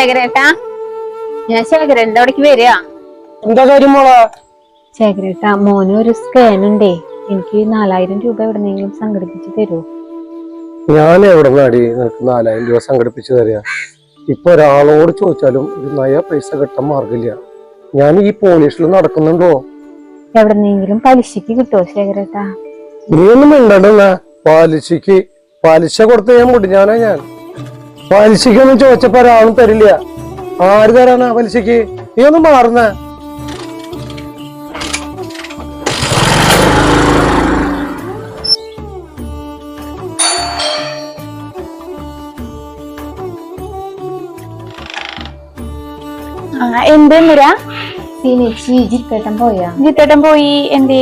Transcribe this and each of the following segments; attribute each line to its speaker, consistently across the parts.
Speaker 1: ശേഖരേട്ടാ, ഞാൻ ശേഖരന്റെ അവിടേക്ക് വരിക.
Speaker 2: എന്താ കാര്യം മോളാ?
Speaker 1: ശേഖരേട്ടാ, മോന് ഒരു സ്കാൻ ഉണ്ടേ. എനിക്ക് 4000 രൂപ എവിടെന്നെങ്കിലും സംഘടിപ്പിച്ച് തരുമോ?
Speaker 2: ഞാൻ എവിടെ നാടി നിനക്ക് 4000 രൂപ സംഘടിപ്പിച്ചു തരിക? ഇപ്പൊ ഒരാളോട് ചോദിച്ചാലും ഒരു നയ പൈസ കിട്ടാൻ മാർഗില്ല. ഞാൻ ഈ പോലീസിൽ നടക്കുന്നുണ്ടോ?
Speaker 1: എവിടെന്നെങ്കിലും പലിശക്ക് കിട്ടുമോ ശേഖരേട്ടാ?
Speaker 2: നീയൊന്നും മിണ്ടണ്ടെന്നാ. പലിശ കൊടുത്ത ഞാൻ മുടിഞ്ഞാനാ. ഞാൻ പലിശക്കൊന്നും ചോദിച്ചപ്പോ ഒരാളും തരില്ല. ആര് തരാനാ പലിശക്ക്? നീ ഒന്നും മാറുന്ന.
Speaker 1: എന്തെന്നുരാ ജിത്തേട്ടൻ പോയാ? ജിത്തേട്ടൻ പോയി. എന്തേ?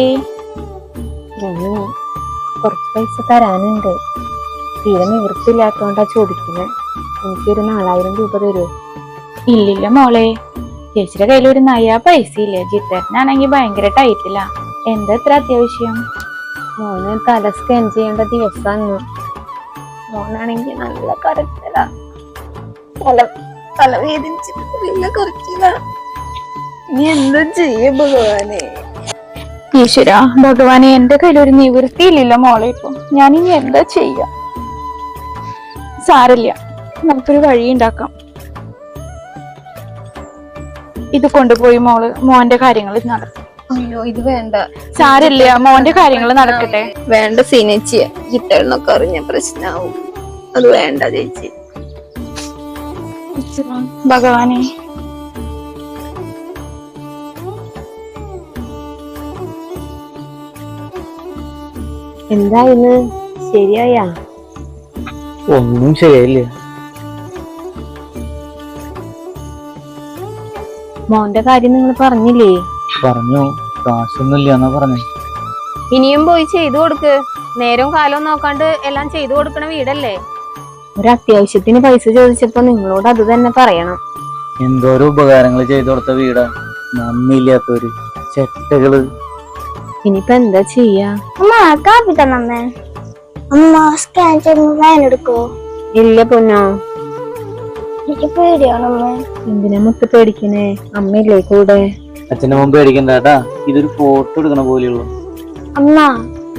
Speaker 1: കുറച്ച് പൈസ തരാനുണ്ട്. തീരെ നിവൃത്തില്ലാത്തോണ്ടാ ചോദിക്കുന്നത്. എനിക്കൊരു 4000 രൂപ തരുമോ? ഇല്ലില്ല മോളെ, ചേച്ചിയുടെ കയ്യിൽ ഒരു നയാ പൈസ ഇല്ല. ജിത്തേട്ടനാണെങ്കി ഭയങ്കര ടൈറ്റില്ല. എന്താ ഇത്ര അത്യാവശ്യം? മോന് തല സ്കാൻ ചെയ്യേണ്ട ദിവസമാണ്. മോനാണെങ്കി നല്ല കറക്റ്റല്ല. തല വേദനിച്ചിട്ടില്ല, കുറച്ചില്ല. നീ എന്താ ചെയ്യ ഭഗവാനെ? ഈശ്വര ഭഗവാനെ, എന്റെ കയ്യിൽ ഒരു നിവൃത്തിയില്ല മോളെ. ഇപ്പൊ ഞാൻ ഇനി എന്താ ചെയ്യാ? സാരില്ല, നമുക്കൊരു വഴി ഉണ്ടാക്കാം. ഇത് കൊണ്ടുപോയി മോന്റെ കാര്യങ്ങൾ നടത്തും. അയ്യോ, ഇത് വേണ്ട. സാരില്ല, മോന്റെ കാര്യങ്ങൾ നടക്കട്ടെ. വേണ്ട സീനേച്ചി, ജിത്തേന്നൊക്കെ അറിഞ്ഞ പ്രശ്നാവും. അത് വേണ്ട ചേച്ചി. ഭഗവാനെ, എന്തായിന്ന്? ശരിയായ?
Speaker 3: ഒന്നും ശരിയായില്ല.
Speaker 1: മോന്റെ കാര്യം നിങ്ങൾ പറഞ്ഞില്ലേ?
Speaker 3: പറഞ്ഞു, കാശൊന്നുമില്ല എന്നാ പറഞ്ഞു.
Speaker 1: ഇനിയും പോയി ചെയ്തു കൊടുക്ക്. നേരവും കാലവും നോക്കാണ്ട് എല്ലാം ചെയ്തു കൊടുക്കണ വീടല്ലേ. ഒരു അത്യാവശ്യത്തിന് പൈസ ചോദിച്ചപ്പോ നിങ്ങളോട് അത് തന്നെ പറയണം.
Speaker 3: എന്തോരോ ഉപകാരങ്ങൾ ചെയ്തു കൊടുത്ത വീടാ. നന്ദിയില്ലാത്തവര്, ചെറ്റകള്.
Speaker 1: ഇനിയിപ്പോ എന്താ ചെയ്യാ?
Speaker 4: സ്കാൻ എടുക്കോ?
Speaker 1: ഇല്ല പൊന്നോ,
Speaker 4: എനിക്ക് പേടിയാണമ്മ.
Speaker 1: എന്തിനാ മുത്ത് പേടിക്കണേ? അമ്മയില്ലേ കൂടെ?
Speaker 3: അച്ഛൻ്റെ മുമ്പ് പേടിക്കണ്ടാട്ടാ. ഇതൊരു ഫോട്ടോ എടുക്കണ പോലെയുള്ളൂ.
Speaker 4: അമ്മ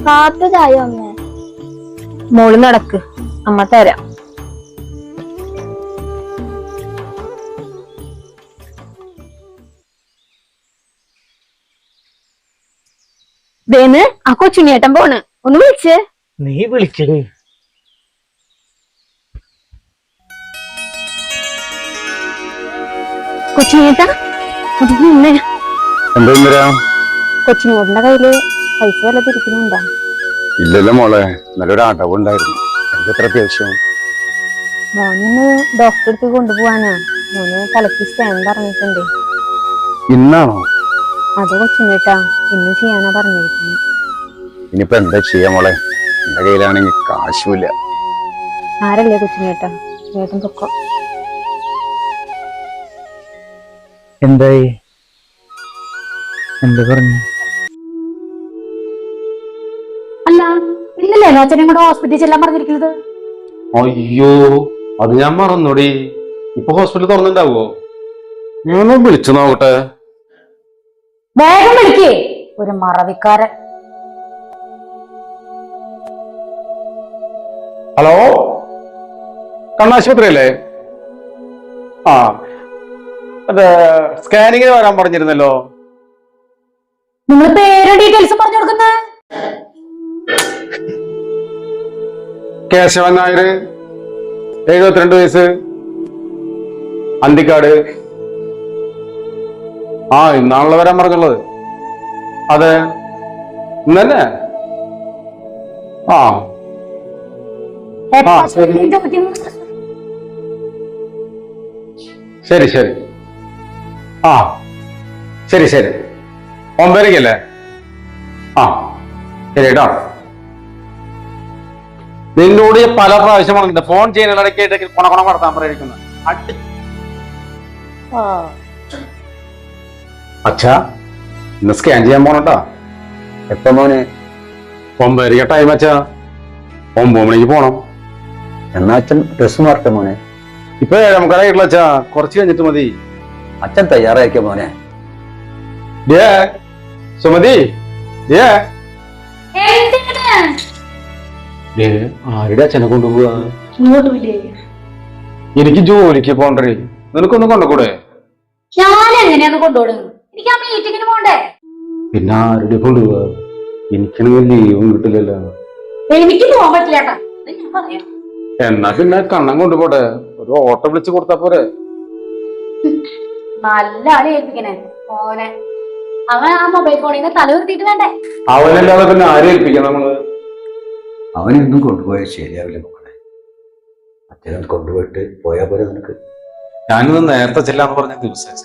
Speaker 4: കാത്തു തായോ അമ്മ?
Speaker 1: മോള് നടക്ക്, അമ്മ തരാം. ദേന്ന് ആ കൊച്ചുണ്ണിയേട്ടൻ പോണ്. ഒന്ന് വിളിച്ചേ.
Speaker 3: നീ വിളിച്ചത്?
Speaker 1: കൊച്ചുണ്ണിയേട്ടാ, നിന്നെ
Speaker 5: എന്താ
Speaker 1: കൊച്ചുണ്ണിയേട്ടന്റെ കയ്യില് പൈസ വല്ല തിരിക്കുന്നുണ്ടാ?
Speaker 5: ഇല്ലല്ലോ മോളെ, നല്ലൊരു അടവ് ഉണ്ടായിരുന്നു. എന്തെത്ര അത്യാവശ്യം?
Speaker 1: മോനൊന്ന് ഡോക്ടറെ അടുത്ത് കൊണ്ടുപോവാനാ. മോന് തലക്ക് സ്കാൻ പറഞ്ഞിട്ടുണ്ട്.
Speaker 5: ഇന്നാണോ?
Speaker 1: അത് കൊച്ചുണ്ണിയേട്ടാ, ഇന്ന് ചെയ്യാനാ പറഞ്ഞിരിക്കുന്നത്.
Speaker 5: ഇനിയിപ്പോ എന്താ ചെയ്യാ മോളെ? എന്റെ കയ്യിലാണെങ്കിൽ കാശുമില്ല.
Speaker 1: ആരല്ലേ കൊച്ചുണ്ണിയേട്ടാ, വേഗം പൊക്കോ.
Speaker 3: എന്തായി? എന്താ പറഞ്ഞു?
Speaker 1: അല്ല, ഇന്നല്ലേ അച്ഛനെ കൂടെ ഹോസ്പിറ്റലിൽ ചെല്ലാൻ പറഞ്ഞിരിക്കുന്നത്?
Speaker 5: അയ്യോ, അത് ഞാൻ മറന്നോടി. ഇപ്പൊ ഹോസ്പിറ്റൽ തുറന്നിണ്ടാവോ? ഞാനൊന്ന് വിളിച്ചു നോക്കട്ടെ.
Speaker 1: വേഗം വിളിക്കേ, ഒരു മറവിക്കാരൻ.
Speaker 5: ഹലോ, കണ്ണാശുപത്രി അല്ലേ? ആ, അതെ, സ്കാനിങ്ങിന് വരാൻ പറഞ്ഞിരുന്നല്ലോ.
Speaker 1: നിങ്ങൾ പേരും ഡീറ്റെയിൽസും പറഞ്ഞു കൊടുക്കുന്നേ.
Speaker 5: കേശവൻ നായർ, 72 വയസ്സ്, അന്തിക്കാട്. ആ, ഇന്നാണല്ലോ വരാൻ പറഞ്ഞുള്ളത്. അതെ, ഇന്നല്ലേ? ആ ശരി ശരി. ആ ശരി ശരി. 9:00-ക്കല്ലേ? ആ ശരി കേട്ടോ. നിന്നോട് പല പ്രാവശ്യം പറഞ്ഞിട്ട് ഫോൺ ചെയ്യുന്നിടയ്ക്കായിട്ട് കൊണ നടത്താൻ പറഞ്ഞിരിക്കുന്നത്. അച്ഛാ, ഇന്ന് സ്കാൻ ചെയ്യാൻ പോണട്ടാ. എപ്പോ മോനെ? 9:00 ടൈം അച്ഛാ. 9 മണിക്ക് പോണം. എന്നാ അച്ഛൻ ഡ്രസ് മാറട്ടെ മോനെ. ഇപ്പൊ നമുക്കറിയായിട്ടുള്ള അച്ഛാ, കുറച്ച് കഴിഞ്ഞിട്ട് മതി.
Speaker 6: അച്ഛൻ തയ്യാറാക്കിയ മോനെ.
Speaker 5: ദേ, സുമതി ദേ. ദേ, ആരുടെ അച്ഛനെ കൊണ്ടുപോവാ? എനിക്ക് ജോലിക്ക് പോണ്ടേ, നിനക്കൊന്നും കൊണ്ടുകൂടെ?
Speaker 1: ഞാൻ എങ്ങനെയാന്ന് കൊണ്ടുപോടുന്നത്? എനിക്ക് ആ മീറ്റിങ്ങിന് പോണ്ടേ?
Speaker 5: പിന്നെ ആരുടെ കൊണ്ടുപോവാ? എനിക്കാണെങ്കിൽ ലീവും കിട്ടില്ലല്ലോ.
Speaker 1: എനിക്ക് പോകാൻ പറ്റില്ല കേട്ടാ, ഞാൻ പറയാം.
Speaker 5: എന്നാ പിന്നെ കണ്ണം കൊണ്ടുപോട്ടെ, ഒരു ഓട്ടോ വിളിച്ച് കൊടുത്താ പോരെ?
Speaker 1: നല്ല ആളെ ഏൽപ്പിക്കണേ മോനെ. അവൻ ആ മൊബൈൽ ഫോണിൽ നിന്ന് തല ഉയർത്തിയിട്ട് വേണ്ടേ?
Speaker 5: അവനല്ലാതെ പിന്നെ ആരെ ഏൽപ്പിക്കാം നമ്മള്?
Speaker 6: അവനൊന്നും കൊണ്ടുപോയാൽ ശരിയാവില്ല മക്കളെ. അച്ഛനെ കൊണ്ടുപോയിട്ട് പോയാ പോലെ നിനക്ക്.
Speaker 5: ഞാനിന്ന് നേരത്തെ ചെല്ലാന്ന് പറഞ്ഞ ദിവസം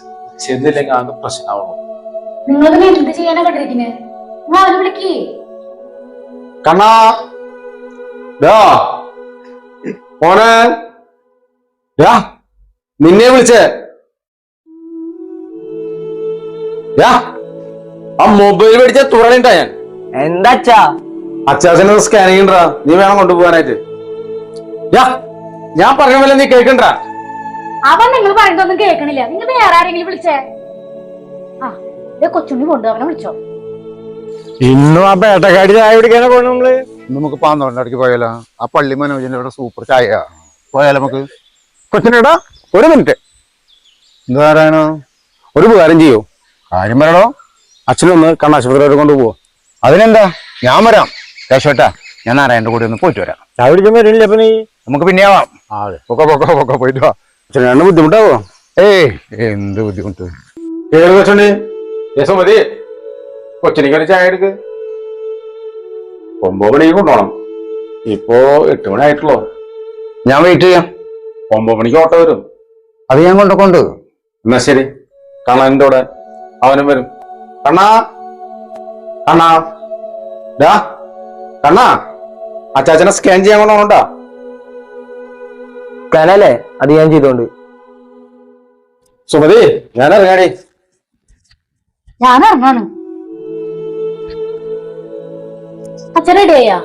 Speaker 5: ചെന്നില്ലെങ്കിൽ ആകെ പ്രശ്നമാവുള്ളൂ.
Speaker 1: നിങ്ങൾ പിന്നെ എന്ത് ചെയ്യാനാ കണ്ടിരിക്കുന്നത്? നിങ്ങൾ അവനെ വിളിക്കേ.
Speaker 5: കണ്ണാ മോനെ, നിന്നെ വിളിച്ചേ. ആ മൊബൈൽ മേടിച്ച തുറണിട്ടാ ഞാൻ.
Speaker 3: എന്താ അച്ഛാ?
Speaker 5: അച്ചാച്ചനെ സ്കാനിങ് ഉണ്ടാ, നീ വേണം കൊണ്ടുപോകാനായിട്ട്. ഞാൻ പറഞ്ഞ പോലെ നീ കേൾക്കണ്ട.
Speaker 1: അവൻ നിങ്ങൾ പറയുന്നതൊന്നും കേൾക്കണില്ല. നിങ്ങൾ വേറെ ആരെങ്കിലും വിളിച്ചേ. ആ കൊച്ചുണ്ണി കൊണ്ടു, അവനെ വിളിച്ചോ.
Speaker 7: ഇന്നും ആ പേട്ടക്കാടി ചായ കുടിക്കാനാ പോണ നമ്മള്. നമുക്ക് പാന്തോണ്ടടക്ക് പോയാലോ? ആ പള്ളി മനോജിന്റെ ഇവിടെ സൂപ്പർ ചായ പോയാലോ നമുക്ക്? കൊച്ചിനേടാ ഒരു മിനിറ്റ്. എന്താ പറയാനോ? ഒരു ഉപകാരം ചെയ്യോ? കാര്യം പറയണോ? അച്ഛനൊന്ന് കണ്ണാശുപത്രി വരെ കൊണ്ടുപോവോ? അതിനെന്താ, ഞാൻ വരാം. കേശോട്ടാ, ഞാൻ നാരായണന്റെ കൂടെ ഒന്ന് പോയിട്ട് വരാം. ചായ കുടിക്കാൻ വരില്ല അപ്പൊ നീ? നമുക്ക് പിന്നെ ആവാം. അതെ, പൊക്കെ പോയിട്ട് വാ. അച്ഛനാണ് ബുദ്ധിമുട്ടാവോ? ഏയ് എന്ത് ബുദ്ധിമുട്ട്?
Speaker 5: ഏത് കൊച്ചുണ്ണി? യേശോ മതി, കൊച്ചിനിക്ക് ഒരു ചായ എടുക്ക്. 9 മണിക്ക് കൊണ്ടുപോകണം. ഇപ്പോ 8 മണി ആയിട്ടുള്ളൂ.
Speaker 6: ഞാൻ വെയിറ്റ് ചെയ്യാം.
Speaker 5: 9 മണിക്ക് ഓട്ടോ വരും.
Speaker 6: അത് ഞാൻ കൊണ്ടുകൊണ്ട്.
Speaker 5: എന്നാ ശരി, കണ്ണന്റെ കൂടെ അവനും വരും. കണ്ണാ കണ്ണാ കണ്ണാ, അച്ചാച്ചനെ സ്കാൻ ചെയ്യാൻ കൊണ്ടുപോകണ്ടാ?
Speaker 3: സ്കാനല്ലേ? അത് ഞാൻ ചെയ്തോണ്ട്.
Speaker 5: സുമതി, ഞാൻ ഇറങ്ങാടി.
Speaker 1: ഞാൻ ഇറങ്ങാണ്. അച്ഛൻ റെഡിയാ?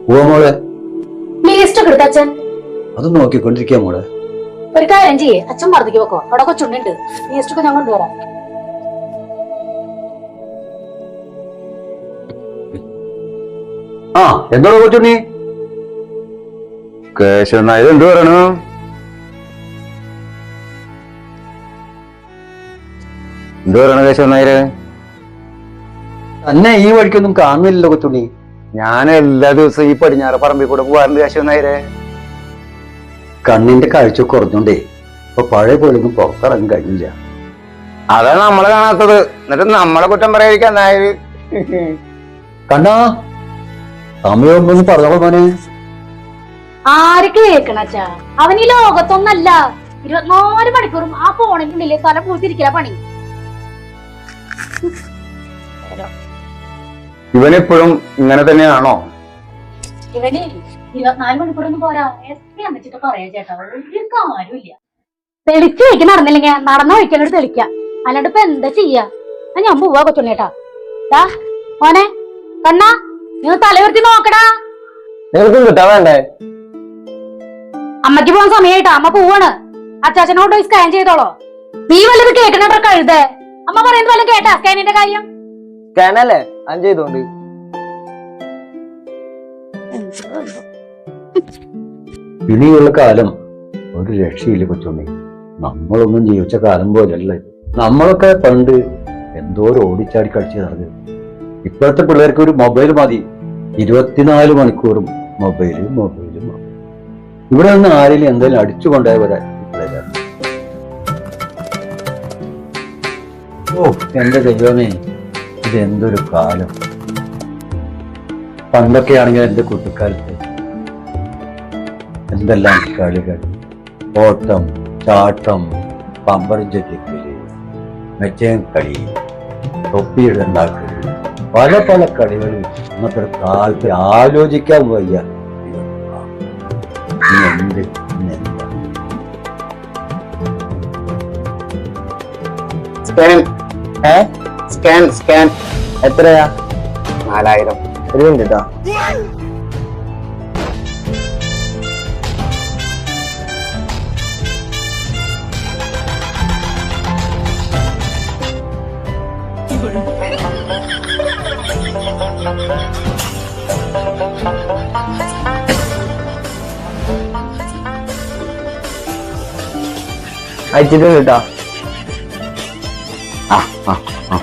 Speaker 6: പോവാ മോളെ.
Speaker 1: ലീസ്റ്റ് ഒക്കെ എടുത്ത അച്ഛൻ?
Speaker 6: അത് നോക്കിക്കൊണ്ടിരിക്കുക മോളെ.
Speaker 1: ഒരു കാര്യം ചെയ്യേ, അച്ഛൻ മറത്തേക്ക് വെക്കോ. അവിടെ കൊച്ചുണ്ടുണ്ട്, ലീസ്റ്റ് ഒക്കെ ഞാൻ കൊണ്ടുവരാം.
Speaker 6: ആ എന്തോ കൊച്ചുണ്ണി?
Speaker 7: കേശവനായത് എന്ത് പറയണു?
Speaker 6: എന്ത് പറയണ കേശവനായര്? തന്നെ ഈ വഴിക്കൊന്നും കാണുന്നില്ലല്ലോ കൊച്ചുണ്ണി.
Speaker 7: ഞാൻ എല്ലാ ദിവസവും ഈ പടിഞ്ഞാറ് പറമ്പിൽ കൂടെ പോവാറുണ്ട് കേശവനായരെ.
Speaker 6: കണ്ണിന്റെ കാഴ്ച കുറഞ്ഞോണ്ടേ ഇപ്പൊ പഴയ പോലൊന്നും പുറത്തിറങ്ങാൻ കഴിഞ്ഞില്ല.
Speaker 7: അതാണ് നമ്മളെ കാണാത്തത്. എന്നിട്ട് നമ്മളെ കുറ്റം പറയാതിരിക്കാൻ നായര്.
Speaker 6: കണ്ണാ, സമയം പറഞ്ഞോളൂ മോനെ.
Speaker 1: ആര് കേൾക്കണ അച്ഛാ? അവൻ ഈ ലോകത്തൊന്നല്ല. 24 മണിക്കൂറും ആ ഫോണിന്റെ ഉള്ളില് തല പൂത്തിരിക്കല പണി.
Speaker 7: ഇവനെപ്പോഴും ഇങ്ങനെ തന്നെയാണോ?
Speaker 1: ഇവന് 24 മണിക്കൂറൊന്നും പോരാ. എത്ര വെച്ചിട്ട് പറയാ ചേട്ടാ, ഒരു കാര്യമില്ല. തെളിച്ച് വയ്ക്ക് നടന്നില്ലെങ്കിൽ നടന്ന വയ്ക്കാനോട് തെളിക്ക. അല്ലാണ്ട് ഇപ്പൊ എന്താ ചെയ്യാ? ഞാൻ പോവാ കൊച്ചുണ്ണേട്ടാ. മോനെ കണ്ണാ, നിങ്ങൾ തലയുർത്തി നോക്കടാ.
Speaker 3: നിങ്ങൾക്കും കിട്ടാൻ വേണ്ടേ?
Speaker 1: അമ്മയ്ക്ക് പോകാൻ സമയമായിട്ടാ, അമ്മ പോവാണ്. അച്ചാച്ചനോട് പോയി സ്കാൻ ചെയ്തോളോ. നീ വല്ലത് കേൾക്കണ കഴുതേ? അമ്മ പറയുന്നത് വല്ലതും കേട്ടാ സ്കാനിന്റെ കാര്യം?
Speaker 3: സ്കാനല്ലേ? ഞാൻ ചെയ്തോണ്ട്.
Speaker 6: ഇനിയുള്ള കാലം ഒരു രക്ഷയില്ല കൊച്ചുണ്ണി. നമ്മളൊന്നും ജീവിച്ച കാലം പോലല്ലേ. നമ്മളൊക്കെ പണ്ട് എന്തോരം ഓടിച്ചാടി കളിച്ച് നടന്നു. ഇപ്പോഴത്തെ പിള്ളേർക്ക് ഒരു മൊബൈൽ മതി. 24 മണിക്കൂറും മൊബൈല്. ഇവിടെ നിന്ന് ആരെങ്കിലും എന്തെങ്കിലും അടിച്ചു കൊണ്ടുപോയവരാ പിള്ളേരാണ്. ഓ എന്റെ ദൈവമേ, ഇതെന്തൊരു കാലം. പണ്ടൊക്കെ ആണെങ്കിൽ എന്റെ കുട്ടിക്കാലത്ത് എന്തെല്ലാം കളികൾ. ഓട്ടം, ചാട്ടം, പമ്പരം ചുറ്റിക്കല്, മെച്ചയും കളി, തൊപ്പിയിടുണ്ടാക്കല്, പല കളികൾ ഇന്നത്തെ കാലത്ത് ആലോചിക്കാൻ വയ്യ. എന്ത്
Speaker 3: സ്കാൻ എത്രയാ? 4000. ഒരു മിനിറ്റ് ട്ടോ. അയച്ചിട്ടുണ്ട് കേട്ടോ.
Speaker 6: ആ ആ ആ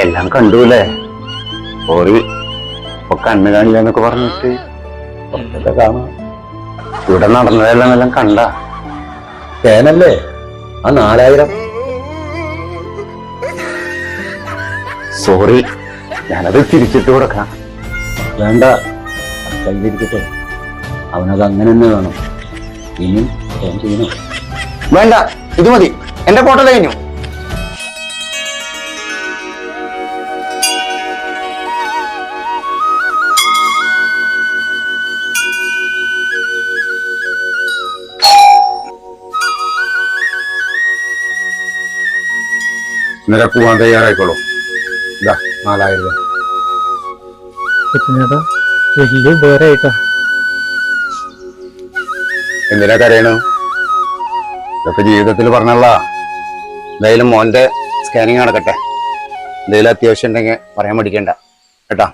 Speaker 6: എല്ലാം കണ്ടൂല്ലേ? സോറി, ഇപ്പൊ കണ്ണ് കാണില്ല എന്നൊക്കെ പറഞ്ഞിട്ട് പുറത്തൊക്കെ കാണാം. ഇവിടെ നടന്നതെല്ലാം എല്ലാം കണ്ട തേനല്ലേ ആ 4000. സോറി, ഞാനത് തിരിച്ചിട്ട് കൊടുക്കാം. വേണ്ട, കയ്യിലിരിക്കട്ടെ. അവനത് അങ്ങനെ തന്നെ വേണം. ഇനിയും ഫോൺ ചെയ്യണം.
Speaker 7: വേണ്ട, ഇത് മതി, എന്റെ ഫോട്ടോ കഴിഞ്ഞു.
Speaker 6: ഇന്നലെ പോവാൻ തയ്യാറായിക്കോളൂ. ഇതാ 4000 രൂപ.
Speaker 2: കൊച്ചിനേട്ടാ വലിയ ഉപകാരമായിട്ടാ.
Speaker 6: എന്തിനാ കരയണു? ഇതൊക്കെ ജീവിതത്തിൽ പറഞ്ഞല്ല. എന്തായാലും മോന്റെ സ്കാനിങ് നടക്കട്ടെ. എന്തെങ്കിലും അത്യാവശ്യം ഉണ്ടെങ്കിൽ പറയാൻ മടിക്കണ്ട കേട്ടാ.